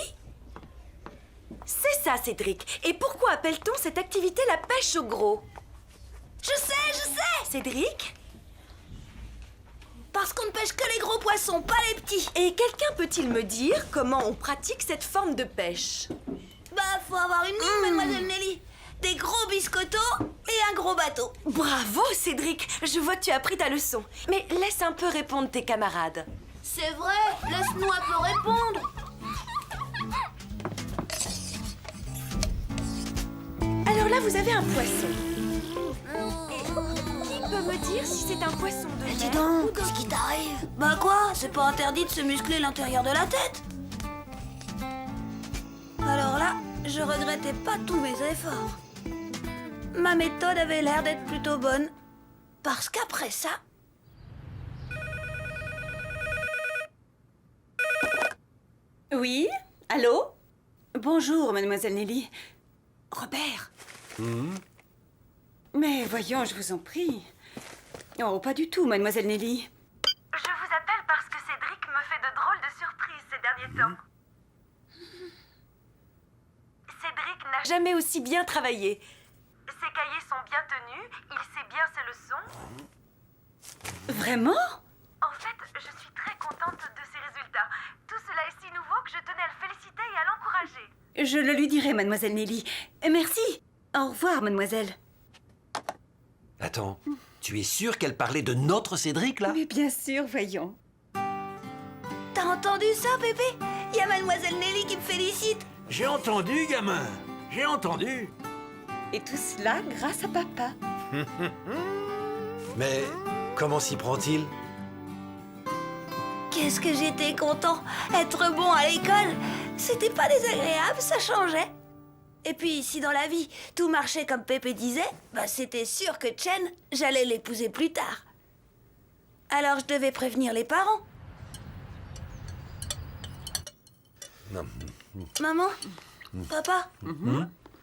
C'est ça, Cédric. Et pourquoi appelle-t-on cette activité la pêche au gros? Je sais! Cédric? Parce qu'on ne pêche que les gros poissons, pas les petits. Et quelqu'un peut-il me dire comment on pratique cette forme de pêche? Bah, faut avoir une ligne, mademoiselle Nelly. Des gros biscottos et un gros bateau. Bravo, Cédric. Je vois que tu as appris ta leçon. Mais laisse un peu répondre tes camarades. C'est vrai, laisse-nous un peu répondre. Alors là, vous avez un poisson. Qui peut me dire si c'est un poisson de mer? Dis donc, qu'est-ce qui t'arrive? Bah quoi, c'est pas interdit de se muscler l'intérieur de la tête. Alors là, je regrettais pas tous mes efforts. Ma méthode avait l'air d'être plutôt bonne. Parce qu'après ça... Oui? Allô? Bonjour, mademoiselle Nelly. Robert? Mais voyons, je vous en prie. Oh, pas du tout, mademoiselle Nelly. Je vous appelle parce que Cédric me fait de drôles de surprises ces derniers temps. Cédric n'a jamais aussi bien travaillé. Ses cahiers sont bien tenus, il sait bien ses leçons. Vraiment? En fait, je suis très contente de ses résultats. Tout cela est si nouveau que je tenais à le féliciter et à l'encourager. Je le lui dirai, mademoiselle Nelly. Merci. Au revoir, mademoiselle. Attends, tu es sûre qu'elle parlait de notre Cédric, là? Mais bien sûr, voyons. T'as entendu ça, Pépé? Il y a mademoiselle Nelly qui me félicite. J'ai entendu, gamin. J'ai entendu. Et tout cela grâce à papa. Mais comment s'y prend-il? Qu'est-ce que j'étais content. Être bon à l'école, c'était pas désagréable, ça changeait. Et puis, si dans la vie, tout marchait comme Pépé disait, bah c'était sûr que Chen, j'allais l'épouser plus tard. Alors je devais prévenir les parents. Maman, papa,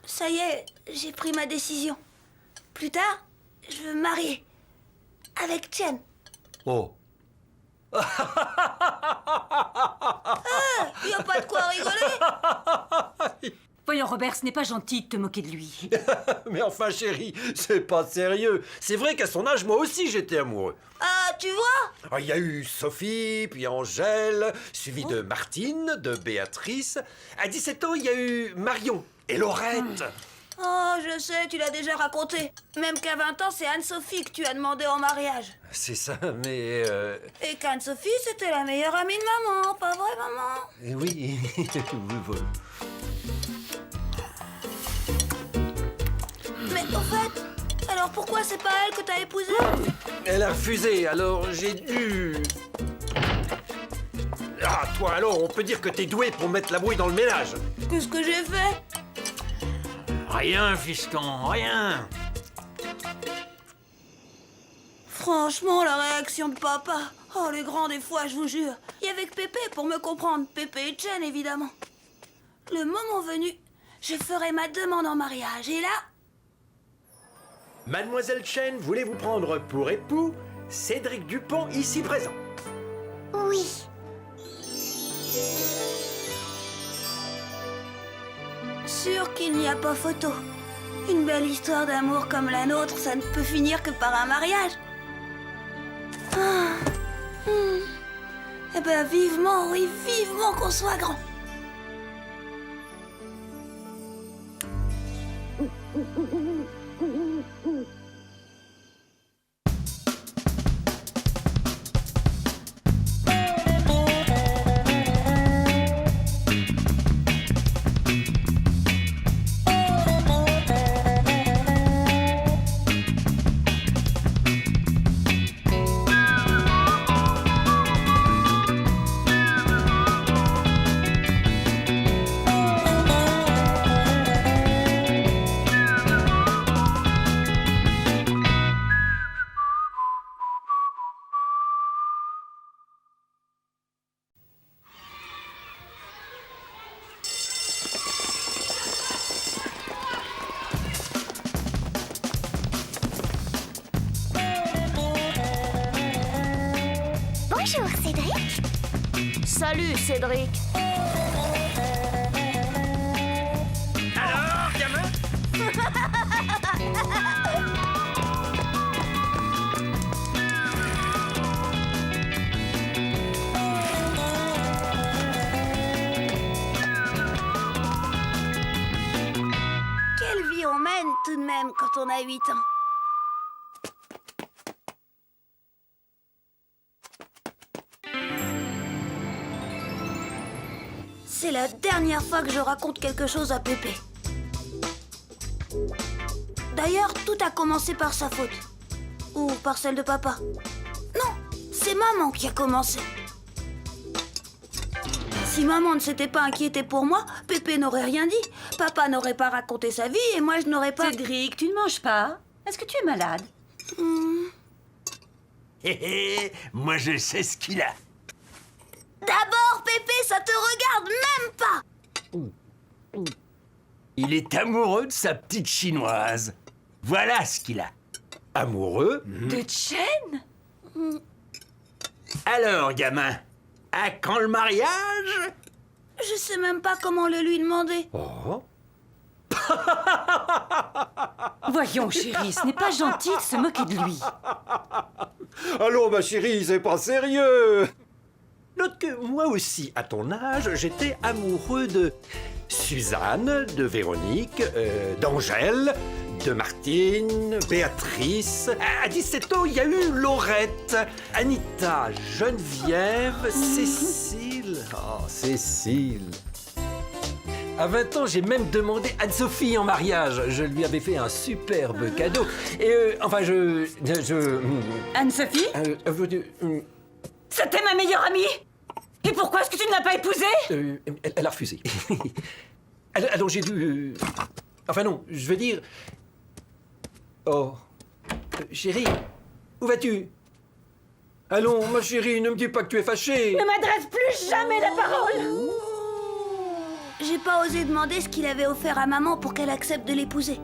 ça y est, j'ai pris ma décision. Plus tard, je veux me marier avec Chen. Oh. Y a pas de quoi rigoler. Voyons, Robert, ce n'est pas gentil de te moquer de lui. Mais enfin, chérie, c'est pas sérieux. C'est vrai qu'à son âge, moi aussi, j'étais amoureux. Ah, tu vois? Ah, il y a eu Sophie, puis Angèle, suivi de Martine, de Béatrice. À 17 ans, il y a eu Marion et Laurette. Oh, je sais, tu l'as déjà raconté. Même qu'à 20 ans, c'est Anne-Sophie que tu as demandé en mariage. C'est ça, mais... Et qu'Anne-Sophie, c'était la meilleure amie de maman, pas vrai, maman? Oui, oui, voilà. Mais au fait, alors pourquoi c'est pas elle que t'as épousée? Elle a refusé, alors j'ai dû... Ah, toi alors, on peut dire que t'es doué pour mettre la brouille dans le ménage. Qu'est-ce que j'ai fait? Rien, fiston, rien. Franchement, la réaction de papa. Oh, les grands des fois, je vous jure. Il y avait que Pépé pour me comprendre. Pépé et Chen, évidemment. Le moment venu, je ferai ma demande en mariage. Et là... Mademoiselle Chen voulait vous prendre pour époux Cédric Dupont, ici présent. Oui. Sûr qu'il n'y a pas photo. Une belle histoire d'amour comme la nôtre, ça ne peut finir que par un mariage. Eh ben vivement, oui, vivement qu'on soit grand. Bonjour, Cédric. Salut, Cédric. Alors, gamin? Quelle vie on mène tout de même quand on a 8 ans. C'est la dernière fois que je raconte quelque chose à Pépé. D'ailleurs, tout a commencé par sa faute. Ou par celle de papa. Non, c'est maman qui a commencé. Si maman ne s'était pas inquiétée pour moi, Pépé n'aurait rien dit. Papa n'aurait pas raconté sa vie et moi je n'aurais pas... Cédric, tu ne manges pas? Est-ce que tu es malade? Hé hé, moi je sais ce qu'il a. D'abord, Pépé, ça te regarde même pas. Il est amoureux de sa petite chinoise. Voilà ce qu'il a. Amoureux? De Chen? Alors, gamin, à quand le mariage? Je sais même pas comment le lui demander. Oh. Voyons, chérie, ce n'est pas gentil de se moquer de lui. Allô, ma chérie, c'est pas sérieux. Note que moi aussi, à ton âge, j'étais amoureux de Suzanne, de Véronique, d'Angèle, de Martine, Béatrice. À 17 ans, il y a eu Laurette, Anita, Geneviève, Cécile. Oh, Cécile. À 20 ans, j'ai même demandé Anne-Sophie en mariage. Je lui avais fait un superbe cadeau. Et enfin, Anne-Sophie? C'était ma meilleure amie. Et pourquoi est-ce que tu ne l'as pas épousée? Elle a refusé. Alors j'ai dû... Enfin non, je veux dire... Oh... chérie, où vas-tu? Allons, ma chérie, ne me dis pas que tu es fâchée. Ne m'adresse plus jamais la parole. J'ai pas osé demander ce qu'il avait offert à maman pour qu'elle accepte de l'épouser.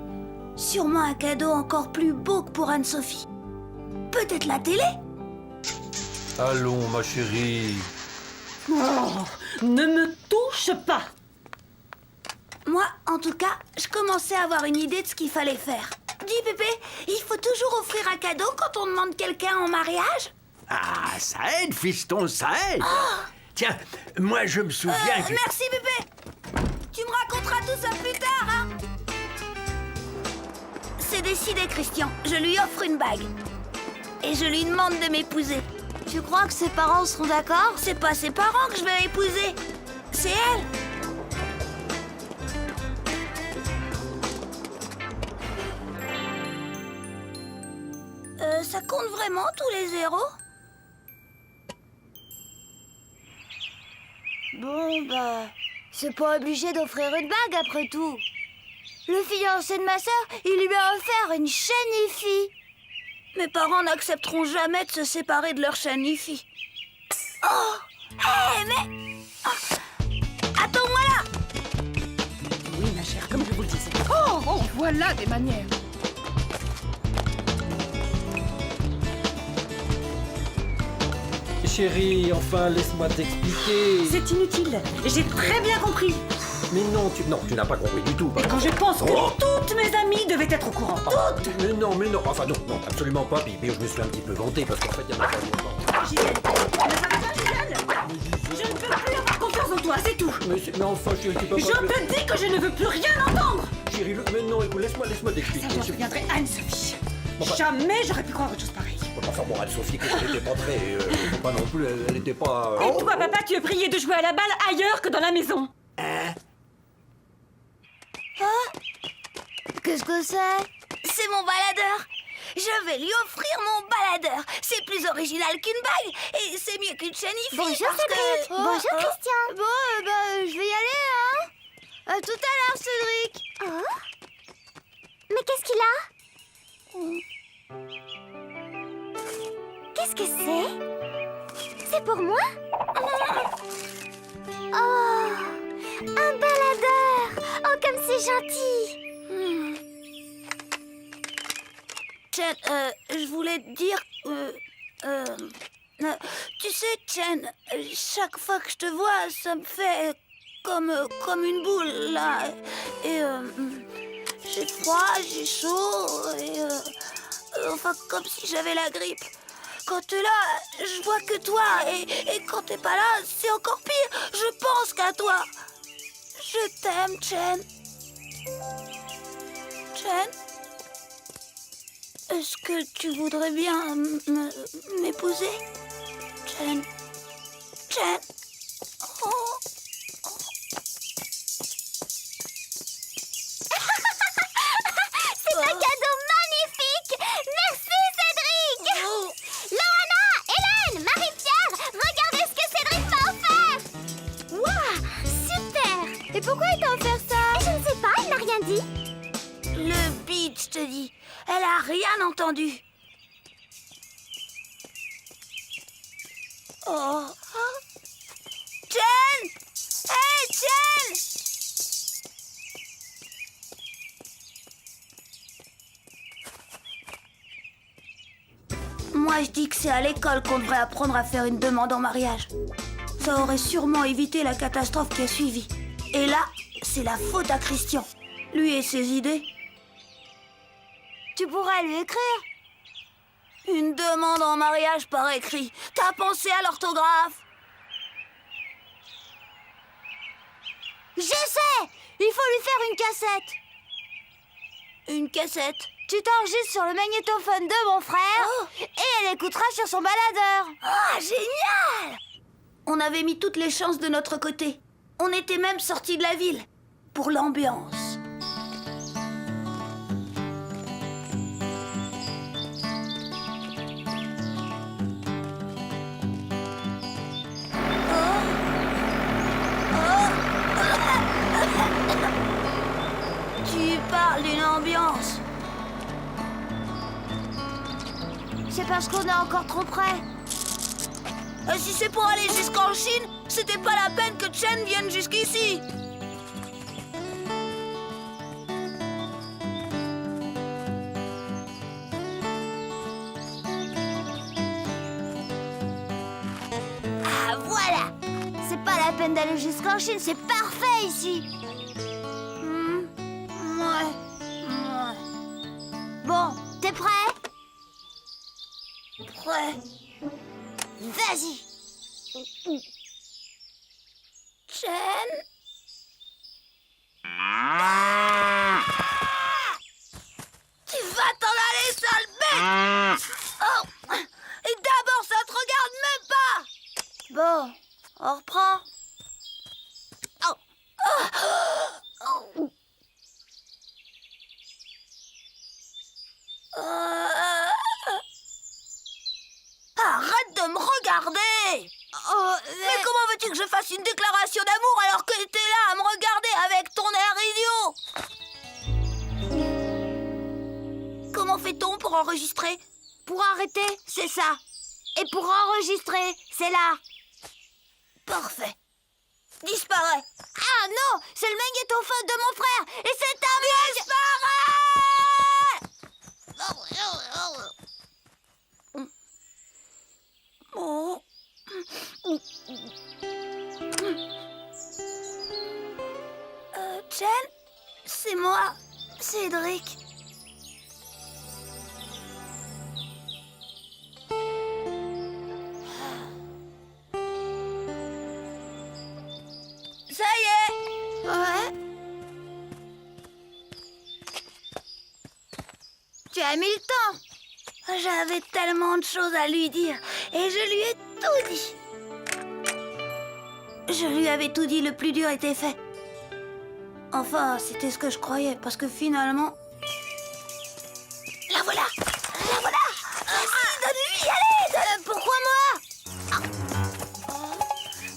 Sûrement un cadeau encore plus beau que pour Anne-Sophie. Peut-être la télé? Allons, ma chérie. Oh, ne me touche pas. Moi, en tout cas, je commençais à avoir une idée de ce qu'il fallait faire. Dis, Pépé, il faut toujours offrir un cadeau quand on demande quelqu'un en mariage? Ah, ça aide, fiston, ça aide. Tiens, moi je me souviens que... Merci, Pépé. Tu me raconteras tout ça plus tard, hein? C'est décidé, Christian. Je lui offre une bague. Et je lui demande de m'épouser. Tu crois que ses parents seront d'accord? C'est pas ses parents que je vais épouser. C'est elle. Ça compte vraiment, tous les zéros? Bon, bah, c'est pas obligé d'offrir une bague après tout. Le fiancé de ma sœur, il lui a offert une chaîne hi-fi. Mes parents n'accepteront jamais de se séparer de leur chaîne hi-fi. Oh! Hé, mais... Attends-moi là! Oui, ma chère, comme je vous le disais. Oh, voilà des manières. Chérie, enfin, laisse-moi t'expliquer. C'est inutile. J'ai très bien compris. Mais non, tu n'as pas compris du tout. Et quand je pense que toutes mes amies devaient être au courant. Toutes! Mais non, enfin non, absolument pas. Puis je me suis un petit peu vanté parce qu'en fait, il y en a pas longtemps. Gisèle, ne ça va pas, Gisèle? Je ne peux plus avoir confiance en toi, c'est tout. Mais enfin, chérie, tu peux pas... Je te dis que je ne veux plus rien entendre. Chérie, mais non, écoute, laisse-moi t'expliquer. Ça, j'en souviendrai Anne-Sophie. Bon, bah- Jamais j'aurais pu croire autre chose pareille. Enfin bon, Anne-Sophie, elle n'était pas très... pas non plus, elle n'était pas... Et toi, papa, tu es prié de jouer à la balle ailleurs que dans la maison. Qu'est-ce que c'est? C'est mon baladeur. Je vais lui offrir mon baladeur. C'est plus original qu'une bague et c'est mieux qu'une chaîne hi-fi. Bonjour, parce Cédric. que... Bonjour, Christian. Bon, je vais y aller, hein. À tout à l'heure, Cédric. Oh? Mais qu'est-ce qu'il a? Qu'est-ce que c'est? C'est pour moi? Oh! Un baladeur! Oh, comme c'est gentil! Chen, je voulais te dire... Tu sais, Chen, chaque fois que je te vois, ça me fait comme une boule, là. Et j'ai froid, j'ai chaud, et enfin, comme si j'avais la grippe. Quand t'es là, je vois que toi, et quand t'es pas là, c'est encore pire. Je pense qu'à toi. Je t'aime, Chen. Chen, est-ce que tu voudrais bien m'épouser? Chen. Chen. Oh. C'est un cadeau magnifique! Merci, Cédric! Loana, Hélène, Marie-Pierre, regardez ce que Cédric m'a offert! Waouh, super! Et pourquoi il t'a offert ça? Je ne sais pas, il n'a rien dit. Le beat, je te dis. Elle a rien entendu. Oh. Chen! Hey, Chen! Moi, je dis que c'est à l'école qu'on devrait apprendre à faire une demande en mariage. Ça aurait sûrement évité la catastrophe qui a suivi. Et là, c'est la faute à Christian. Lui et ses idées. Tu pourrais lui écrire. Une demande en mariage par écrit. T'as pensé à l'orthographe? Je sais! Il faut lui faire une cassette. Une cassette? Tu t'enregistres sur le magnétophone de mon frère et elle écoutera sur son baladeur. Ah, génial! On avait mis toutes les chances de notre côté. On était même sortis de la ville. Pour l'ambiance. Tu parles d'une ambiance. C'est parce qu'on est encore trop près. Si c'est pour aller jusqu'en Chine, c'était pas la peine que Chen vienne jusqu'ici. Ah, voilà! C'est pas la peine d'aller jusqu'en Chine, c'est parfait ici. Ouais. Bon, t'es prêt? Prêt. Vas-y. Chen. Tu vas t'en aller, sale bête. Oh. Et d'abord, ça te regarde même pas. Bon, on reprend. Arrête de me regarder. Mais comment veux-tu que je fasse une déclaration d'amour alors que t'es là à me regarder avec ton air idiot? Comment fait-on pour enregistrer? Pour arrêter, c'est ça. Et pour enregistrer, c'est là. Parfait. Disparais. Ah non, c'est le magnétophone de mon frère. Et c'est un Oh. Chen, c'est moi, Cédric. Ça y est. Ouais. Tu as mis le temps. J'avais tellement de choses à lui dire et je lui ai tout dit. Je lui avais tout dit, le plus dur était fait. Enfin, c'était ce que je croyais, parce que finalement... La voilà! La voilà! Donne-lui, allez! Pourquoi moi?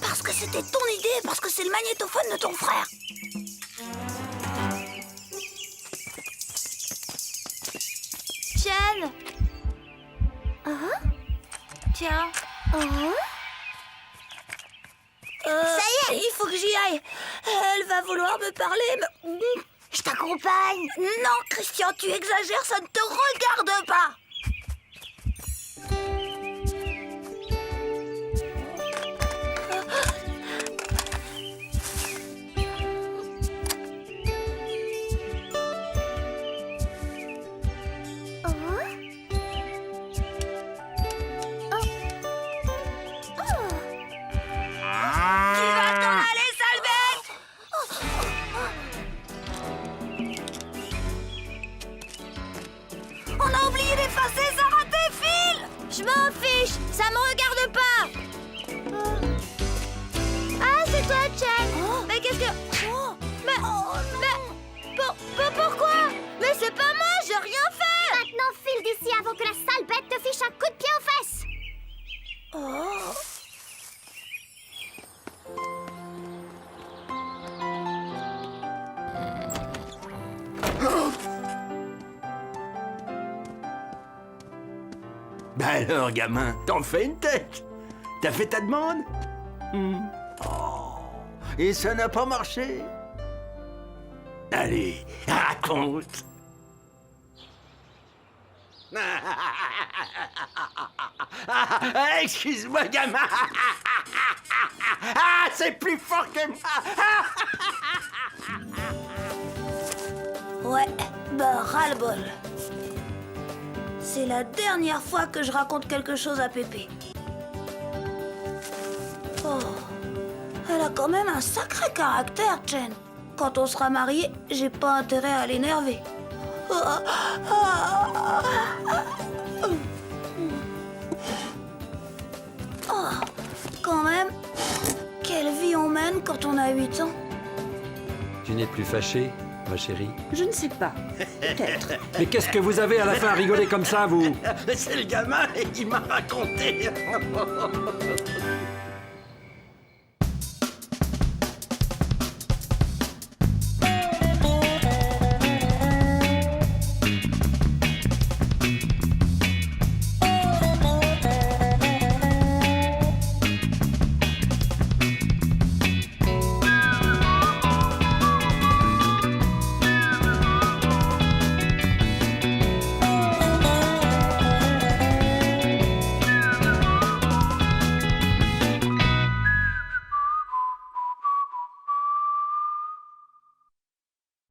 Parce que c'était ton idée, parce que c'est le magnétophone de ton frère. Chen. Tiens. Ça y est, il faut que j'y aille. Elle va vouloir me parler, mais... Je t'accompagne. Non, Christian, tu exagères, ça ne te regarde pas. Pourquoi? Mais c'est pas moi, j'ai rien fait! Maintenant, file d'ici avant que la sale bête te fiche un coup de pied aux fesses. Oh. Bah alors, gamin, t'en fais une tête. T'as fait ta demande? Oh, et ça n'a pas marché? Allez, raconte. Excuse-moi, gamin. Ah, c'est plus fort que moi. Ouais, bah ras-le-bol. C'est la dernière fois que je raconte quelque chose à Pépé. Oh, elle a quand même un sacré caractère, Jen. Quand on sera mariés, j'ai pas intérêt à l'énerver. Oh, quand même, quelle vie on mène quand on a 8 ans. Tu n'es plus fâchée, ma chérie? Je ne sais pas. Peut-être. Mais qu'est-ce que vous avez à la fin à rigoler comme ça, vous? C'est le gamin qui m'a raconté.